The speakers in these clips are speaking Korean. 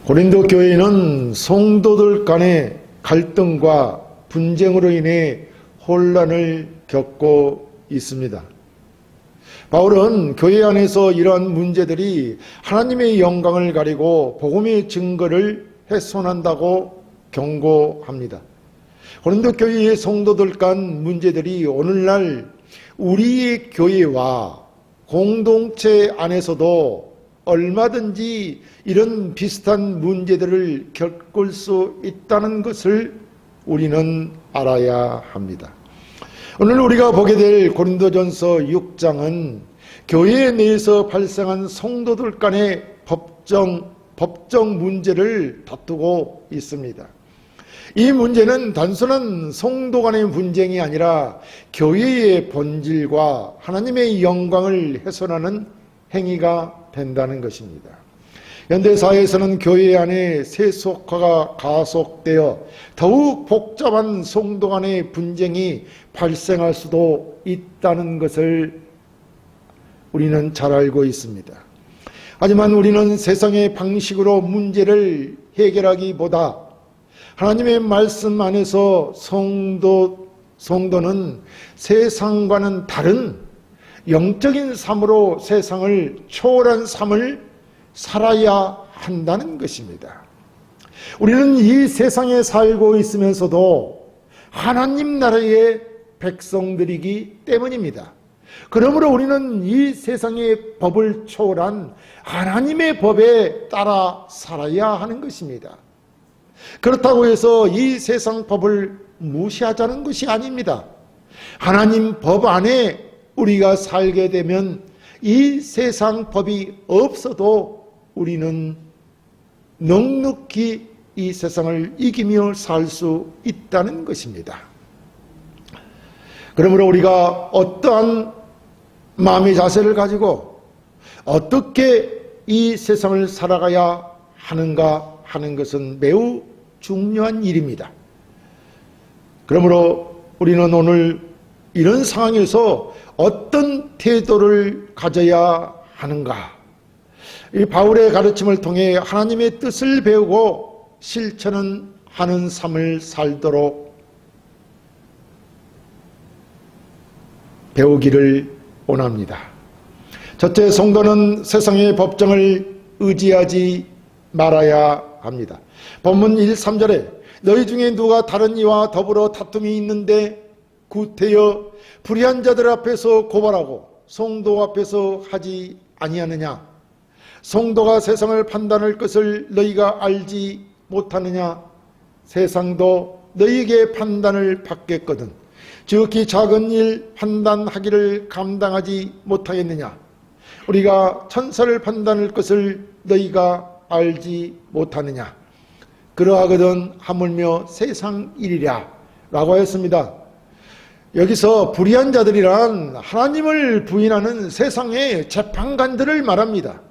고린도 교회는 성도들 간의 갈등과 분쟁으로 인해 혼란을 겪고 있습니다. 바울은 교회 안에서 이러한 문제들이 하나님의 영광을 가리고 복음의 증거를 훼손한다고 경고합니다. 고린도 교회의 성도들 간 문제들이 오늘날 우리의 교회와 공동체 안에서도 얼마든지 이런 비슷한 문제들을 겪을 수 있다는 것을 우리는 알아야 합니다. 오늘 우리가 보게 될 고린도전서 6장은 교회 내에서 발생한 성도들 간의 법정 문제를 다투고 있습니다. 이 문제는 단순한 성도 간의 분쟁이 아니라 교회의 본질과 하나님의 영광을 훼손하는 행위가 된다는 것입니다. 현대사회에서는 교회 안에 세속화가 가속되어 더욱 복잡한 성도 간의 분쟁이 발생할 수도 있다는 것을 우리는 잘 알고 있습니다. 하지만 우리는 세상의 방식으로 문제를 해결하기보다 하나님의 말씀 안에서 성도는 세상과는 다른 영적인 삶으로 세상을 초월한 삶을 살아야 한다는 것입니다. 우리는 이 세상에 살고 있으면서도 하나님 나라의 백성들이기 때문입니다. 그러므로 우리는 이 세상의 법을 초월한 하나님의 법에 따라 살아야 하는 것입니다. 그렇다고 해서 이 세상 법을 무시하자는 것이 아닙니다. 하나님 법 안에 우리가 살게 되면 이 세상 법이 없어도 우리는 넉넉히 이 세상을 이기며 살 수 있다는 것입니다. 그러므로 우리가 어떠한 마음의 자세를 가지고 어떻게 이 세상을 살아가야 하는가 하는 것은 매우 중요한 일입니다. 그러므로 우리는 오늘 이런 상황에서 어떤 태도를 가져야 하는가? 이 바울의 가르침을 통해 하나님의 뜻을 배우고 실천하는 삶을 살도록 배우기를 원합니다. 첫째, 성도는 세상의 법정을 의지하지 말아야 합니다. 본문 1, 3절에 너희 중에 누가 다른 이와 더불어 다툼이 있는데 구태여 불의한 자들 앞에서 고발하고 성도 앞에서 하지 아니하느냐? 성도가 세상을 판단할 것을 너희가 알지 못하느냐? 세상도 너희에게 판단을 받겠거든 지극히 작은 일 판단하기를 감당하지 못하겠느냐? 우리가 천사를 판단할 것을 너희가 알지 못하느냐? 그러하거든 하물며 세상 일이랴 라고 했습니다. 여기서 불의한 자들이란 하나님을 부인하는 세상의 재판관들을 말합니다.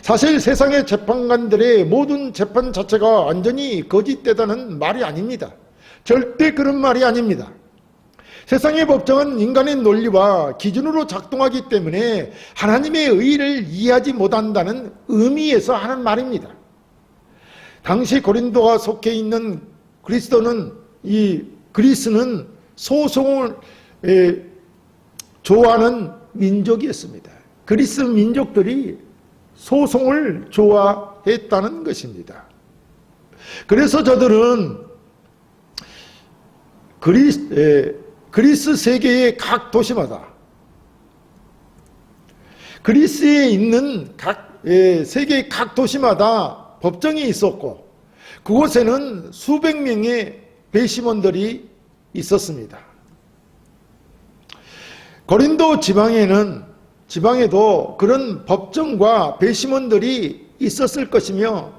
사실 세상의 재판관들의 모든 재판 자체가 완전히 거짓되다는 말이 아닙니다. 절대 그런 말이 아닙니다. 세상의 법정은 인간의 논리와 기준으로 작동하기 때문에 하나님의 의의를 이해하지 못한다는 의미에서 하는 말입니다. 당시 고린도가 속해 있는 그리스는 소송을 좋아하는 민족이었습니다. 그리스 민족들이 소송을 좋아했다는 것입니다. 그래서 저들은 그리스 세계의 각 도시마다 그리스에 있는 세계의 각 도시마다 법정이 있었고 그곳에는 수백 명의 배심원들이 있었습니다. 고린도 지방에도 그런 법정과 배심원들이 있었을 것이며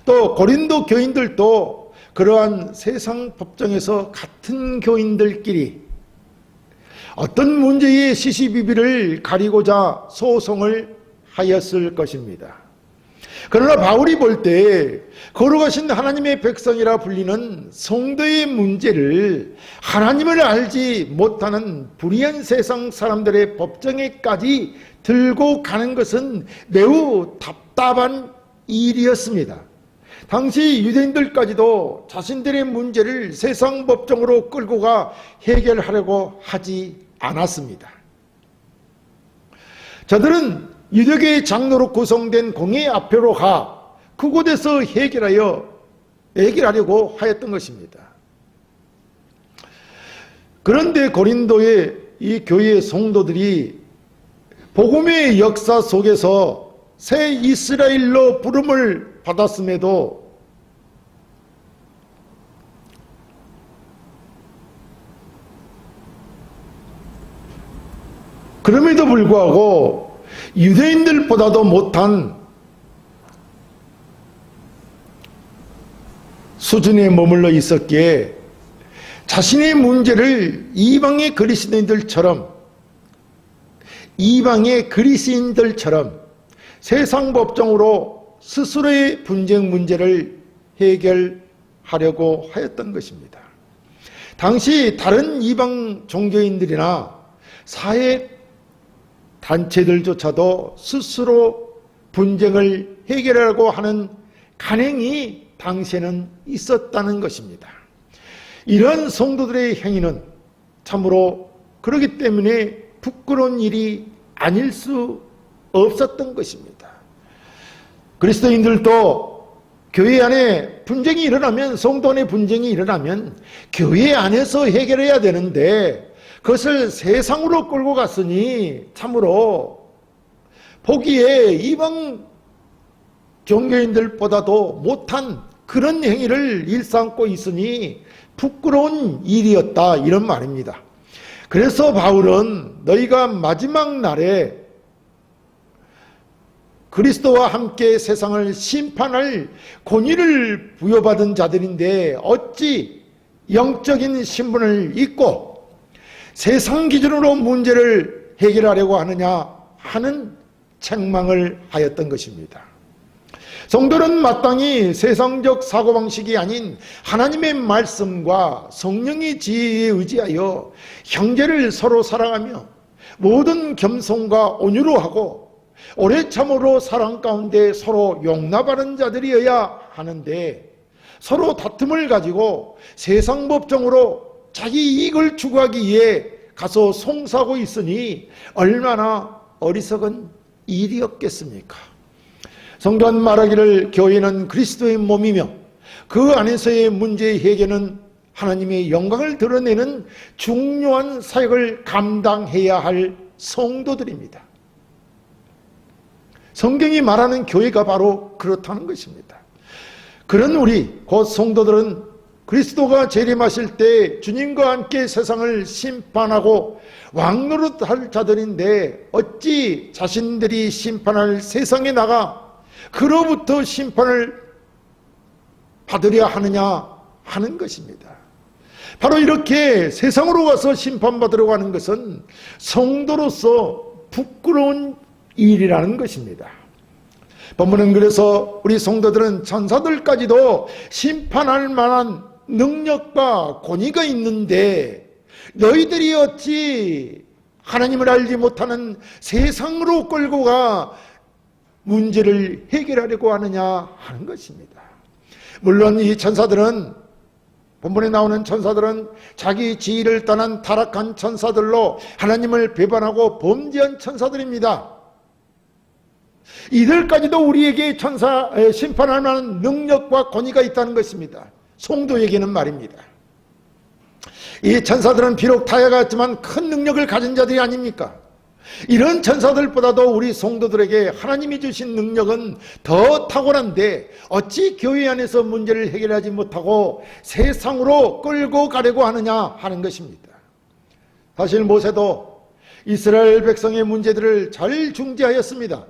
또 고린도 교인들도 그러한 세상 법정에서 같은 교인들끼리 어떤 문제의 시시비비를 가리고자 소송을 하였을 것입니다. 그러나 바울이 볼 때 거룩하신 하나님의 백성이라 불리는 성도의 문제를 하나님을 알지 못하는 불의한 세상 사람들의 법정에까지 들고 가는 것은 매우 답답한 일이었습니다. 당시 유대인들까지도 자신들의 문제를 세상 법정으로 끌고 가 해결하려고 하지 않았습니다. 저들은 유대교의 장로로 구성된 공회 앞으로 가 그곳에서 해결하려고 하였던 것입니다. 그런데 고린도의 이 교회의 성도들이 복음의 역사 속에서 새 이스라엘로 부름을 받았음에도 그럼에도 불구하고 유대인들보다도 못한 수준에 머물러 있었기에 자신의 문제를 이방의 그리스인들처럼 세상 법정으로 스스로의 분쟁 문제를 해결하려고 하였던 것입니다. 당시 다른 이방 종교인들이나 사회 단체들조차도 스스로 분쟁을 해결하려고 하는 간행이 당시에는 있었다는 것입니다. 이런 성도들의 행위는 참으로 그렇기 때문에 부끄러운 일이 아닐 수 없었던 것입니다. 그리스도인들도 교회 안에 분쟁이 일어나면, 성도 안에 분쟁이 일어나면 교회 안에서 해결해야 되는데 그것을 세상으로 끌고 갔으니 참으로 보기에 이방 종교인들보다도 못한 그런 행위를 일삼고 있으니 부끄러운 일이었다, 이런 말입니다. 그래서 바울은 너희가 마지막 날에 그리스도와 함께 세상을 심판할 권위를 부여받은 자들인데 어찌 영적인 신분을 잊고 세상 기준으로 문제를 해결하려고 하느냐 하는 책망을 하였던 것입니다. 성도는 마땅히 세상적 사고방식이 아닌 하나님의 말씀과 성령의 지혜에 의지하여 형제를 서로 사랑하며 모든 겸손과 온유로 하고 오래 참으로 사랑 가운데 서로 용납하는 자들이어야 하는데, 서로 다툼을 가지고 세상 법정으로 자기 이익을 추구하기 위해 가서 송사하고 있으니 얼마나 어리석은 일이었겠습니까? 성도는 말하기를 교회는 그리스도의 몸이며 그 안에서의 문제의 해결은 하나님의 영광을 드러내는 중요한 사역을 감당해야 할 성도들입니다. 성경이 말하는 교회가 바로 그렇다는 것입니다. 그런 우리 곧 성도들은 그리스도가 재림하실 때 주님과 함께 세상을 심판하고 왕노릇할 자들인데 어찌 자신들이 심판할 세상에 나가 그로부터 심판을 받으려 하느냐 하는 것입니다. 바로 이렇게 세상으로 가서 심판받으려고 하는 것은 성도로서 부끄러운 일이라는 것입니다. 본문은 그래서 우리 성도들은 천사들까지도 심판할 만한 능력과 권위가 있는데 너희들이 어찌 하나님을 알지 못하는 세상으로 끌고 가 문제를 해결하려고 하느냐 하는 것입니다. 물론 이 천사들은, 본문에 나오는 천사들은 자기 지위를 떠난 타락한 천사들로 하나님을 배반하고 범죄한 천사들입니다. 이들까지도 우리에게 심판할 만한 능력과 권위가 있다는 것입니다. 성도에게는 말입니다. 이 천사들은 비록 타락했지만 큰 능력을 가진 자들이 아닙니까? 이런 천사들보다도 우리 성도들에게 하나님이 주신 능력은 더 탁월한데 어찌 교회 안에서 문제를 해결하지 못하고 세상으로 끌고 가려고 하느냐 하는 것입니다. 사실 모세도 이스라엘 백성의 문제들을 잘 중재하였습니다.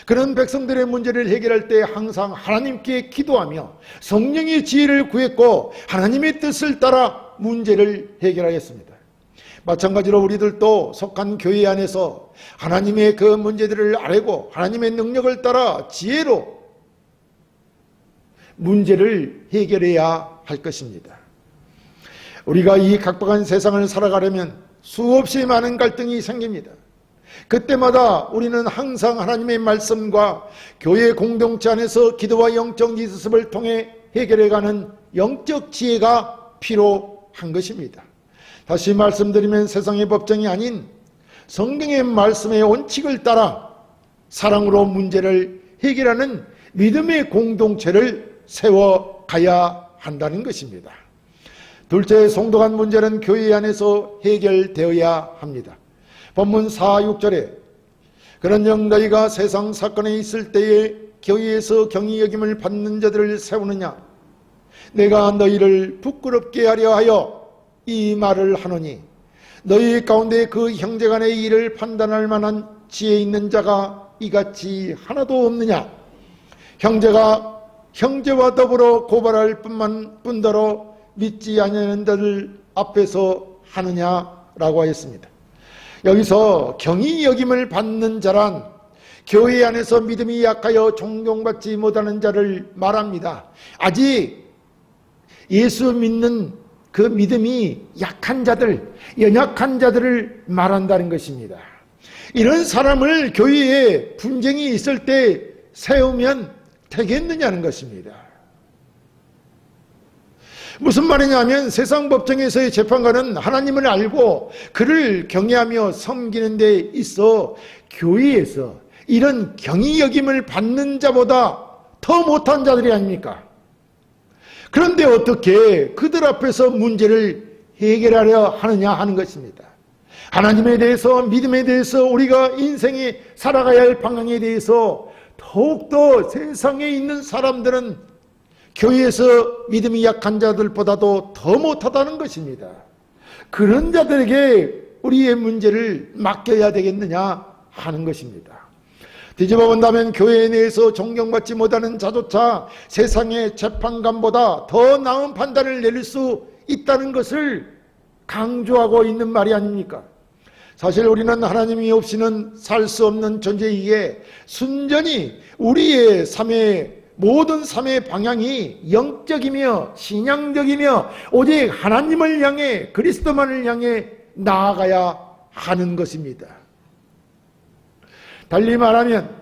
그런 백성들의 문제를 해결할 때 항상 하나님께 기도하며 성령의 지혜를 구했고 하나님의 뜻을 따라 문제를 해결하였습니다. 마찬가지로 우리들도 속한 교회 안에서 하나님의 그 문제들을 알고 하나님의 능력을 따라 지혜로 문제를 해결해야 할 것입니다. 우리가 이 각박한 세상을 살아가려면 수없이 많은 갈등이 생깁니다. 그때마다 우리는 항상 하나님의 말씀과 교회 공동체 안에서 기도와 영적 리더십을 통해 해결해가는 영적 지혜가 필요한 것입니다. 다시 말씀드리면 세상의 법정이 아닌 성경의 말씀의 원칙을 따라 사랑으로 문제를 해결하는 믿음의 공동체를 세워가야 한다는 것입니다. 둘째, 성도 간 문제는 교회 안에서 해결되어야 합니다. 본문 4, 6절에 그런즉 너희가 세상 사건에 있을 때에 교회에서 경히 여김을 받는 자들을 세우느냐? 내가 너희를 부끄럽게 하려 하여 이 말을 하노니 너희 가운데 그 형제간의 일을 판단할 만한 지혜 있는 자가 이같이 하나도 없느냐? 형제가 형제와 더불어 고발할 뿐더러 믿지 아니하는 자들 앞에서 하느냐라고 하였습니다. 여기서 경히 여김을 받는 자란 교회 안에서 믿음이 약하여 존경받지 못하는 자를 말합니다. 아직 예수 믿는 그 믿음이 약한 자들, 연약한 자들을 말한다는 것입니다. 이런 사람을 교회에 분쟁이 있을 때 세우면 되겠느냐는 것입니다. 무슨 말이냐면 세상 법정에서의 재판관은 하나님을 알고 그를 경외하며 섬기는 데 있어 교회에서 이런 경히 여김을 받는 자보다 더 못한 자들이 아닙니까? 그런데 어떻게 그들 앞에서 문제를 해결하려 하느냐 하는 것입니다. 하나님에 대해서, 믿음에 대해서, 우리가 인생에 살아가야 할 방향에 대해서 더욱더 세상에 있는 사람들은 교회에서 믿음이 약한 자들보다도 더 못하다는 것입니다. 그런 자들에게 우리의 문제를 맡겨야 되겠느냐 하는 것입니다. 뒤집어 본다면 교회 내에서 존경받지 못하는 자조차 세상의 재판관보다 더 나은 판단을 내릴 수 있다는 것을 강조하고 있는 말이 아닙니까? 사실 우리는 하나님이 없이는 살 수 없는 존재이기에 순전히 우리의 모든 삶의 방향이 영적이며 신앙적이며 오직 하나님을 향해, 그리스도만을 향해 나아가야 하는 것입니다. 달리 말하면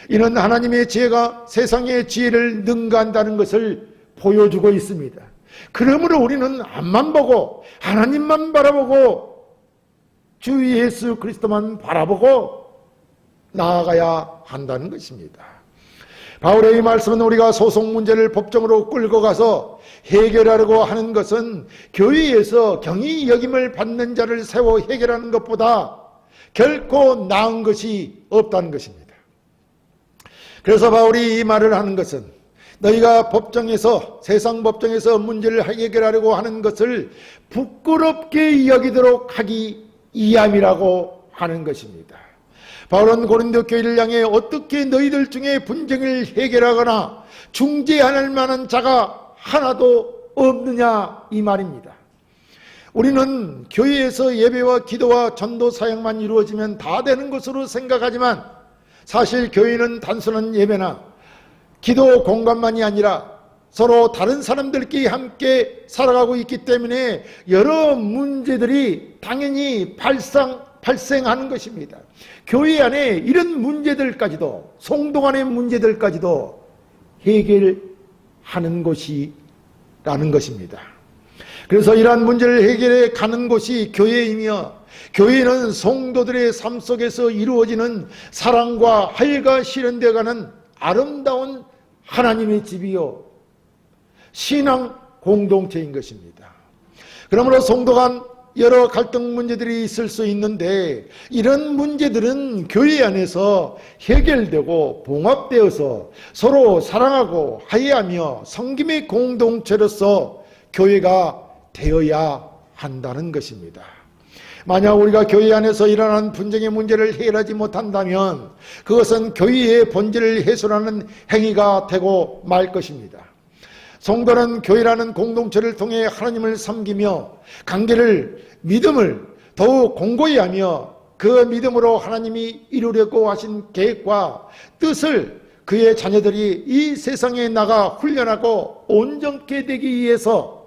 이는 하나님의 지혜가 세상의 지혜를 능가한다는 것을 보여주고 있습니다. 그러므로 우리는 앞만 보고 하나님만 바라보고 주 예수 그리스도만 바라보고 나아가야 한다는 것입니다. 바울의 이 말씀은 우리가 소송 문제를 법정으로 끌고 가서 해결하려고 하는 것은 교회에서 경히 여김을 받는 자를 세워 해결하는 것보다 결코 나은 것이 없다는 것입니다. 그래서 바울이 이 말을 하는 것은 너희가 법정에서, 세상 법정에서 문제를 해결하려고 하는 것을 부끄럽게 여기도록 하기 이함이라고 하는 것입니다. 바울은 고린도 교회를 향해 어떻게 너희들 중에 분쟁을 해결하거나 중재할 만한 자가 하나도 없느냐 이 말입니다. 우리는 교회에서 예배와 기도와 전도 사역만 이루어지면 다 되는 것으로 생각하지만 사실 교회는 단순한 예배나 기도 공간만이 아니라 서로 다른 사람들끼리 함께 살아가고 있기 때문에 여러 문제들이 당연히 발생하는 것입니다. 교회 안에 이런 문제들까지도, 성도 간의 문제들까지도 해결하는 곳이라는 것입니다. 그래서 이러한 문제를 해결해 가는 곳이 교회이며, 교회는 성도들의 삶 속에서 이루어지는 사랑과 화해가 실현되어 가는 아름다운 하나님의 집이요 신앙 공동체인 것입니다. 그러므로 성도 간 여러 갈등 문제들이 있을 수 있는데 이런 문제들은 교회 안에서 해결되고 봉합되어서 서로 사랑하고 화해하며 섬김의 공동체로서 교회가 되어야 한다는 것입니다. 만약 우리가 교회 안에서 일어나는 분쟁의 문제를 해결하지 못한다면 그것은 교회의 본질을 훼손하는 행위가 되고 말 것입니다. 성도는 교회라는 공동체를 통해 하나님을 섬기며 관계를, 믿음을 더욱 공고히 하며 그 믿음으로 하나님이 이루려고 하신 계획과 뜻을 그의 자녀들이 이 세상에 나가 훈련하고 온전케 되기 위해서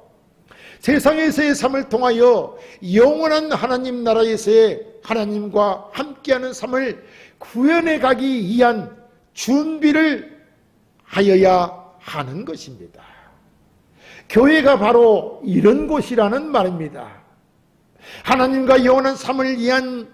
세상에서의 삶을 통하여 영원한 하나님 나라에서의 하나님과 함께하는 삶을 구현해 가기 위한 준비를 하여야 하는 것입니다. 교회가 바로 이런 곳이라는 말입니다. 하나님과 영원한 삶을 위한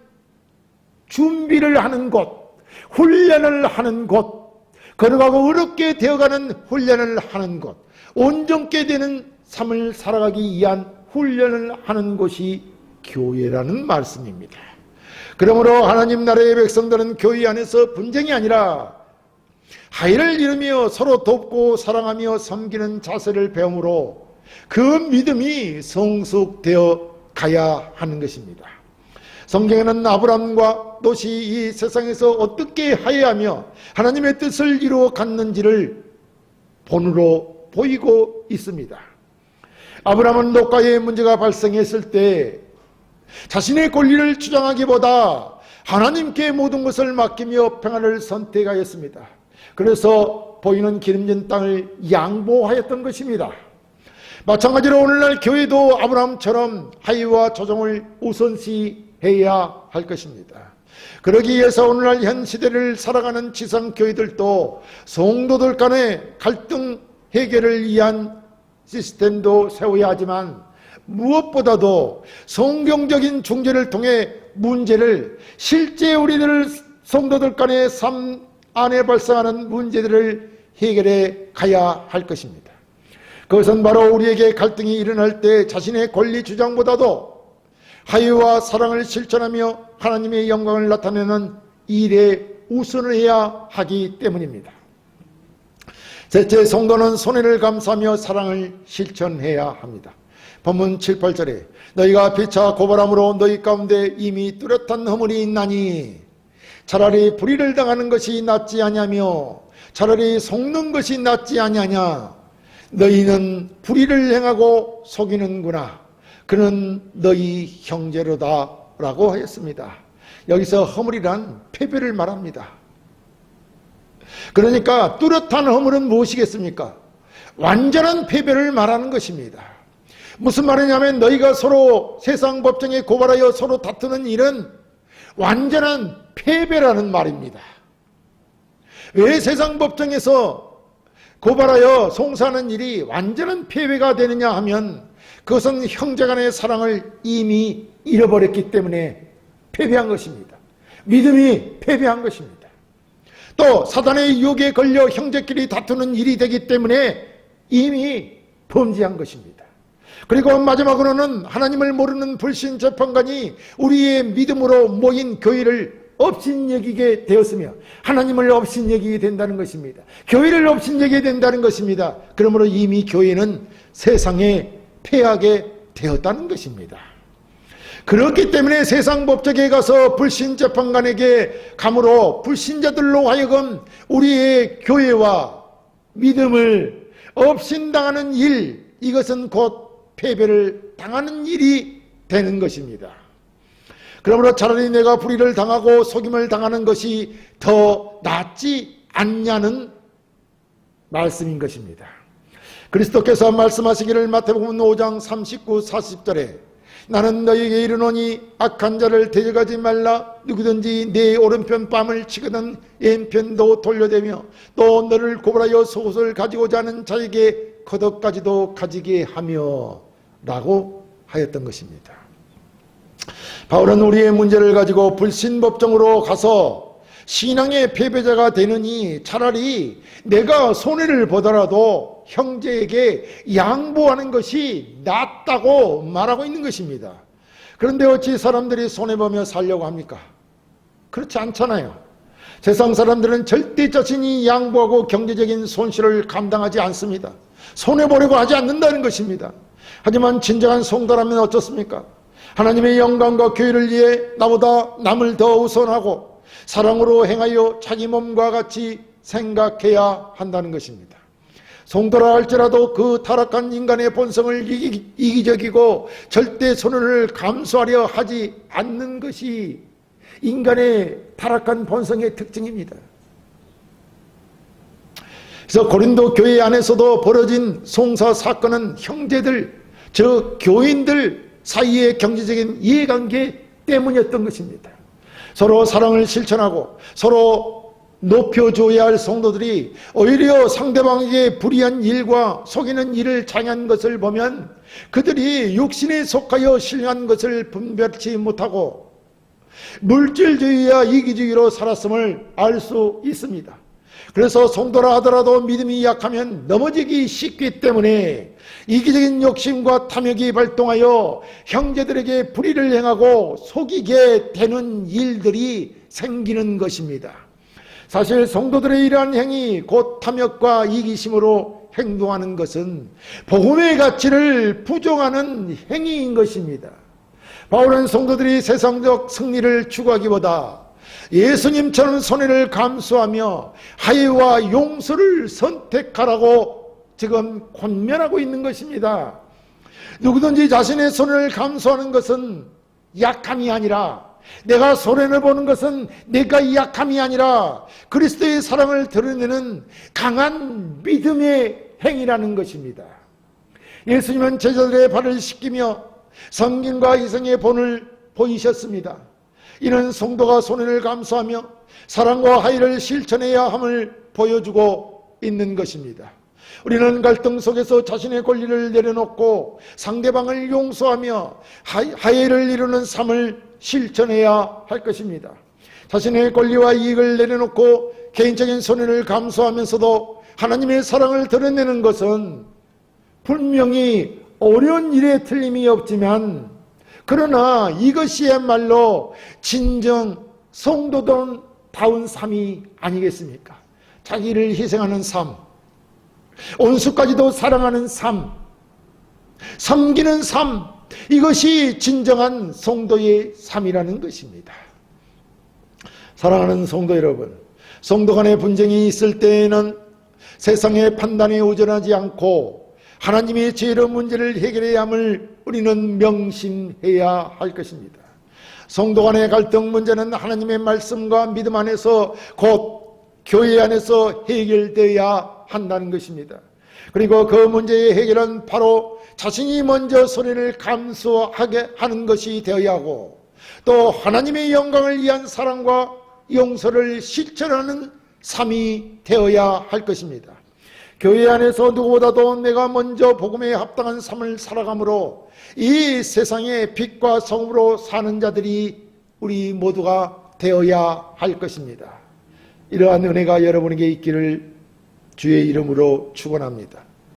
준비를 하는 곳, 훈련을 하는 곳, 걸어가고 어렵게 되어가는 훈련을 하는 곳, 온전케 되는 삶을 살아가기 위한 훈련을 하는 곳이 교회라는 말씀입니다. 그러므로 하나님 나라의 백성들은 교회 안에서 분쟁이 아니라 화해를 이루며 서로 돕고 사랑하며 섬기는 자세를 배움으로 그 믿음이 성숙되어 가야 하는 것입니다. 성경에는 아브라함과 롯이 이 세상에서 어떻게 화해하며 하나님의 뜻을 이루어 갔는지를 본으로 보이고 있습니다. 아브라함은 롯과의 문제가 발생했을 때 자신의 권리를 주장하기보다 하나님께 모든 것을 맡기며 평안을 선택하였습니다. 그래서 보이는 기름진 땅을 양보하였던 것입니다. 마찬가지로 오늘날 교회도 아브라함처럼 화해와 조정을 우선시해야 할 것입니다. 그러기 위해서 오늘날 현 시대를 살아가는 지상교회들도 성도들 간의 갈등 해결을 위한 시스템도 세워야 하지만 무엇보다도 성경적인 중재를 통해 문제를 실제 우리들 성도들 간의 삶 안에 발생하는 문제들을 해결해 가야 할 것입니다. 그것은 바로 우리에게 갈등이 일어날 때 자신의 권리 주장보다도 화해와 사랑을 실천하며 하나님의 영광을 나타내는 일에 우선을 해야 하기 때문입니다. 셋째, 성도는 손해를 감수하며 사랑을 실천해야 합니다. 본문 7, 8절에 너희가 피차 고발함으로 너희 가운데 이미 뚜렷한 허물이 있나니 차라리 불의를 당하는 것이 낫지 아니하며 차라리 속는 것이 낫지 아니하냐. 너희는 불의를 행하고 속이는구나. 그는 너희 형제로다 라고 하였습니다. 여기서 허물이란 패배를 말합니다. 그러니까 뚜렷한 허물은 무엇이겠습니까? 완전한 패배를 말하는 것입니다. 무슨 말이냐면 너희가 서로 세상 법정에 고발하여 서로 다투는 일은 완전한 패배라는 말입니다. 왜 세상 법정에서 고발하여 송사하는 일이 완전한 패배가 되느냐 하면 그것은 형제간의 사랑을 이미 잃어버렸기 때문에 패배한 것입니다. 믿음이 패배한 것입니다. 또 사단의 유혹에 걸려 형제끼리 다투는 일이 되기 때문에 이미 범죄한 것입니다. 그리고 마지막으로는 하나님을 모르는 불신 재판관이 우리의 믿음으로 모인 교회를 업신여기게 되었으며 하나님을 업신여기게 된다는 것입니다. 교회를 업신여기게 된다는 것입니다. 그러므로 이미 교회는 세상에 패하게 되었다는 것입니다. 그렇기 때문에 세상 법정에 가서 불신 재판관에게 감으로 불신자들로 하여금 우리의 교회와 믿음을 업신당하는 일, 이것은 곧 패배를 당하는 일이 되는 것입니다. 그러므로 차라리 내가 불의를 당하고 속임을 당하는 것이 더 낫지 않냐는 말씀인 것입니다. 그리스도께서 말씀하시기를 마태복음 5장 39, 40절에 나는 너희에게 이르노니 악한 자를 데려가지 말라. 누구든지 내 오른편 뺨을 치거든 왼편도 돌려대며 또 너를 고발하여 속옷을 가지고자 하는 자에게 겉옷까지도 가지게 하며 라고 하였던 것입니다. 바울은 우리의 문제를 가지고 불신법정으로 가서 신앙의 패배자가 되느니 차라리 내가 손해를 보더라도 형제에게 양보하는 것이 낫다고 말하고 있는 것입니다. 그런데 어찌 사람들이 손해보며 살려고 합니까? 그렇지 않잖아요. 세상 사람들은 절대 자신이 양보하고 경제적인 손실을 감당하지 않습니다. 손해보려고 하지 않는다는 것입니다. 하지만 진정한 성도라면 어떻습니까? 하나님의 영광과 교회를 위해 나보다 남을 더 우선하고 사랑으로 행하여 자기 몸과 같이 생각해야 한다는 것입니다. 성도라 할지라도 그 타락한 인간의 본성을 이기적이고 절대 손해를 감수하려 하지 않는 것이 인간의 타락한 본성의 특징입니다. 그래서 고린도 교회 안에서도 벌어진 송사 사건은 형제들, 저 교인들 사이의 경제적인 이해관계 때문이었던 것입니다. 서로 사랑을 실천하고 서로 높여줘야 할 성도들이 오히려 상대방에게 불의한 일과 속이는 일을 장한 것을 보면 그들이 육신에 속하여 신령한 것을 분별치 못하고 물질주의와 이기주의로 살았음을 알 수 있습니다. 그래서 성도라 하더라도 믿음이 약하면 넘어지기 쉽기 때문에 이기적인 욕심과 탐욕이 발동하여 형제들에게 불의를 행하고 속이게 되는 일들이 생기는 것입니다. 사실 성도들의 이러한 행위, 곧 탐욕과 이기심으로 행동하는 것은 복음의 가치를 부정하는 행위인 것입니다. 바울은 성도들이 세상적 승리를 추구하기보다 예수님처럼 손해를 감수하며 화해와 용서를 선택하라고 지금 권면하고 있는 것입니다. 누구든지 자신의 손해를 감수하는 것은 약함이 아니라, 내가 손해를 보는 것은 내가 약함이 아니라 그리스도의 사랑을 드러내는 강한 믿음의 행위라는 것입니다. 예수님은 제자들의 발을 씻기며 성김과 희생의 본을 보이셨습니다. 이는 성도가 손해를 감수하며 사랑과 화해를 실천해야 함을 보여주고 있는 것입니다. 우리는 갈등 속에서 자신의 권리를 내려놓고 상대방을 용서하며 화해를 이루는 삶을 실천해야 할 것입니다. 자신의 권리와 이익을 내려놓고 개인적인 손해를 감수하면서도 하나님의 사랑을 드러내는 것은 분명히 어려운 일에 틀림이 없지만, 그러나 이것이야말로 진정 성도다운 삶이 아니겠습니까? 자기를 희생하는 삶, 온수까지도 사랑하는 삶, 섬기는 삶, 이것이 진정한 성도의 삶이라는 것입니다. 사랑하는 성도 여러분, 성도 간의 분쟁이 있을 때에는 세상의 판단에 의존하지 않고 하나님의 지혜로 문제를 해결해야 함을 우리는 명심해야 할 것입니다. 성도 간의 갈등 문제는 하나님의 말씀과 믿음 안에서, 곧 교회 안에서 해결되어야 한다는 것입니다. 그리고 그 문제의 해결은 바로 자신이 먼저 손해를 감수하게 하는 것이 되어야 하고, 또 하나님의 영광을 위한 사랑과 용서를 실천하는 삶이 되어야 할 것입니다. 교회 안에서 누구보다도 내가 먼저 복음에 합당한 삶을 살아가므로 이 세상의 빛과 성으로 사는 자들이 우리 모두가 되어야 할 것입니다. 이러한 은혜가 여러분에게 있기를 주의 이름으로 축원합니다.